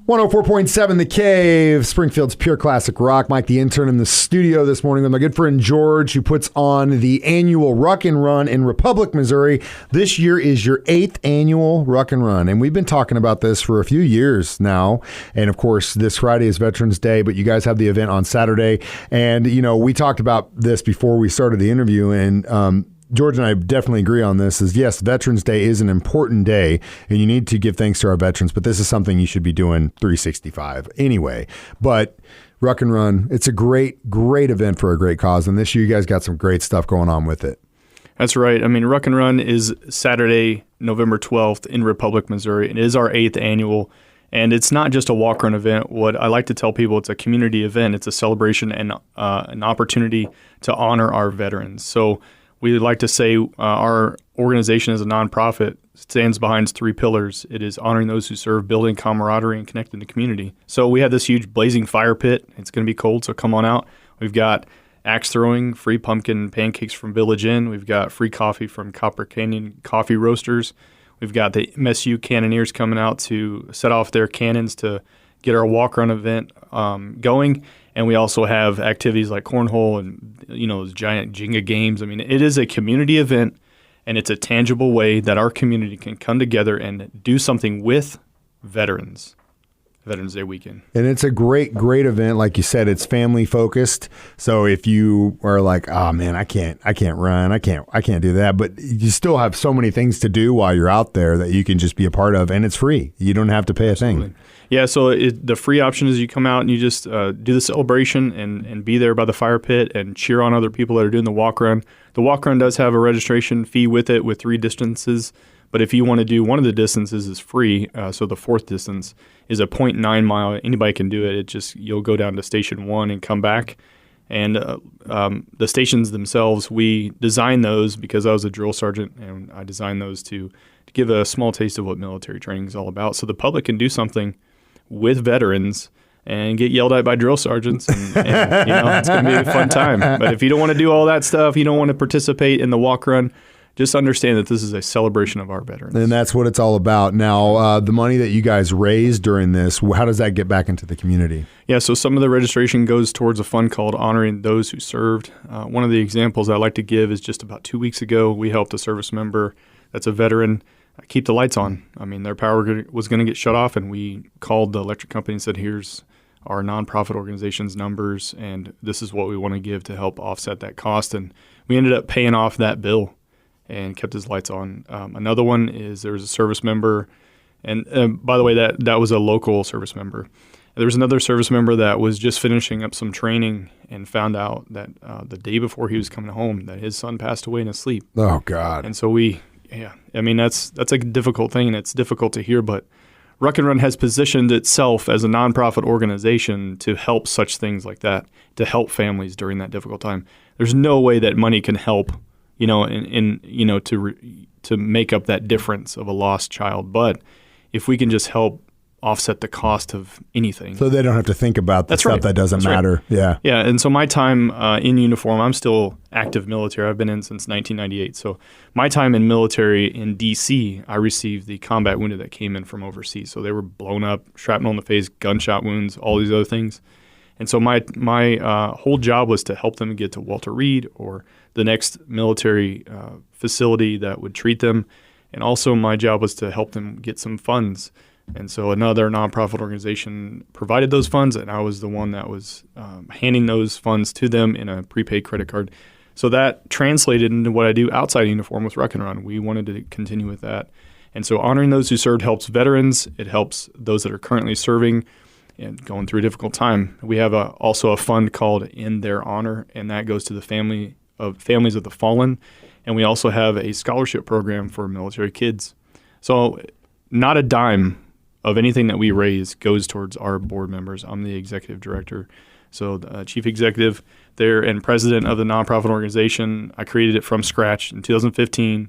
104.7 The Cave, Springfield's pure classic rock. Mike, the intern, in the studio this morning with my good friend George, who puts on the annual Ruck N Run in Republic, Missouri. This year is your 8th annual Ruck N Run, and we've been talking about this for a few years now. And of course, this Friday is Veterans Day, but you guys have the event on Saturday. And, you know, we talked about this before we started the interview, and George and I definitely agree on this, is yes, Veterans Day is an important day and you need to give thanks to our veterans, but this is something you should be doing 365 anyway. But Ruck N Run, it's a great event for a great cause. And this year you guys got some great stuff going on with it. That's right. I mean, Ruck N Run is Saturday, November 12th in Republic, Missouri. It is our 8th annual. And it's not just a walk-run event. What I like to tell people, it's a community event. It's a celebration and an opportunity to honor our veterans. So we like to say our organization as a nonprofit stands behind 3 pillars. It is honoring those who serve, building camaraderie, and connecting the community. So we have this huge blazing fire pit. It's going to be cold, so come on out. We've got axe throwing, free pumpkin pancakes from Village Inn. We've got free coffee from Copper Canyon Coffee Roasters. We've got the MSU Cannoneers coming out to set off their cannons to get our walk-run event going. And we also have activities like cornhole and, you know, those giant Jenga games. I mean, it is a community event, and it's a tangible way that our community can come together and do something with veterans. Veterans Day weekend. And it's a great event. Like you said, it's family focused. So if you are like, oh man, I can't run. I can't do that. But you still have so many things to do while you're out there that you can just be a part of, and it's free. You don't have to pay a thing. Yeah, so the free option is you come out and you just do the celebration and be there by the fire pit and cheer on other people that are doing the walk run. The walk run does have a registration fee with it with 3 distances, but if you want to do one of the distances is free. So the 4th distance is a 0.9 mile. Anybody can do it. You'll go down to Station 1 and come back. And the stations themselves, we designed those because I was a drill sergeant, and I designed those to give a small taste of what military training is all about, so the public can do something with veterans and get yelled at by drill sergeants, and you know, it's going to be a fun time. But if you don't want to do all that stuff, you don't want to participate in the walk run, just understand that this is a celebration of our veterans. And that's what it's all about. Now, the money that you guys raise during this, how does that get back into the community? Yeah, so some of the registration goes towards a fund called Honoring Those Who Served. One of the examples I like to give is just about 2 weeks ago, we helped a service member that's a veteran keep the lights on. I mean, their power was going to get shut off, and we called the electric company and said, here's our nonprofit organization's numbers, and this is what we want to give to help offset that cost. And we ended up paying off that bill and kept his lights on. Another one is there was a service member, and by the way, that was a local service member. There was another service member that was just finishing up some training and found out that the day before he was coming home that his son passed away in his sleep. Oh, God. And so I mean, that's a difficult thing, and it's difficult to hear, but Ruck N Run has positioned itself as a nonprofit organization to help such things like that, to help families during that difficult time. There's no way that money can help, you know, to make up that difference of a lost child. But if we can just help offset the cost of anything. So they don't have to think about the stuff that doesn't matter. Right. Yeah. Yeah. And so my time in uniform, I'm still active military. I've been in since 1998. So my time in military in D.C., I received the combat wounded that came in from overseas. So they were blown up, shrapnel in the face, gunshot wounds, all these other things. And so my whole job was to help them get to Walter Reed or the next military facility that would treat them. And also my job was to help them get some funds. And so another nonprofit organization provided those funds, and I was the one that was handing those funds to them in a prepaid credit card. So that translated into what I do outside uniform with Ruck N Run. We wanted to continue with that. And so honoring those who served helps veterans. It helps those that are currently serving and going through a difficult time. We have also a fund called In Their Honor, and that goes to the families of the fallen. And we also have a scholarship program for military kids. So not a dime of anything that we raise goes towards our board members. I'm the executive director. So the chief executive there and president of the nonprofit organization. I created it from scratch in 2015.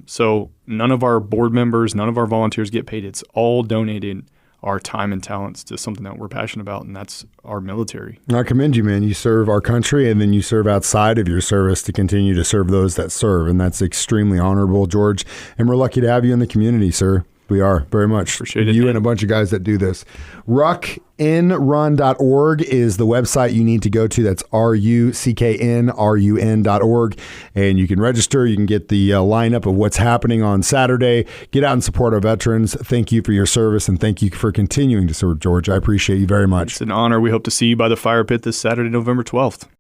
So none of our board members, none of our volunteers get paid. It's all donated, our time and talents, to something that we're passionate about, and that's our military. I commend you, man. You serve our country, and then you serve outside of your service to continue to serve those that serve, and that's extremely honorable, George. And we're lucky to have you in the community, sir. We are, very much. Appreciate it. You and a bunch of guys that do this. rucknrun.org is the website you need to go to. That's rucknrun.org. And you can register. You can get the lineup of what's happening on Saturday. Get out and support our veterans. Thank you for your service, and thank you for continuing to serve, George. I appreciate you very much. It's an honor. We hope to see you by the fire pit this Saturday, November 12th.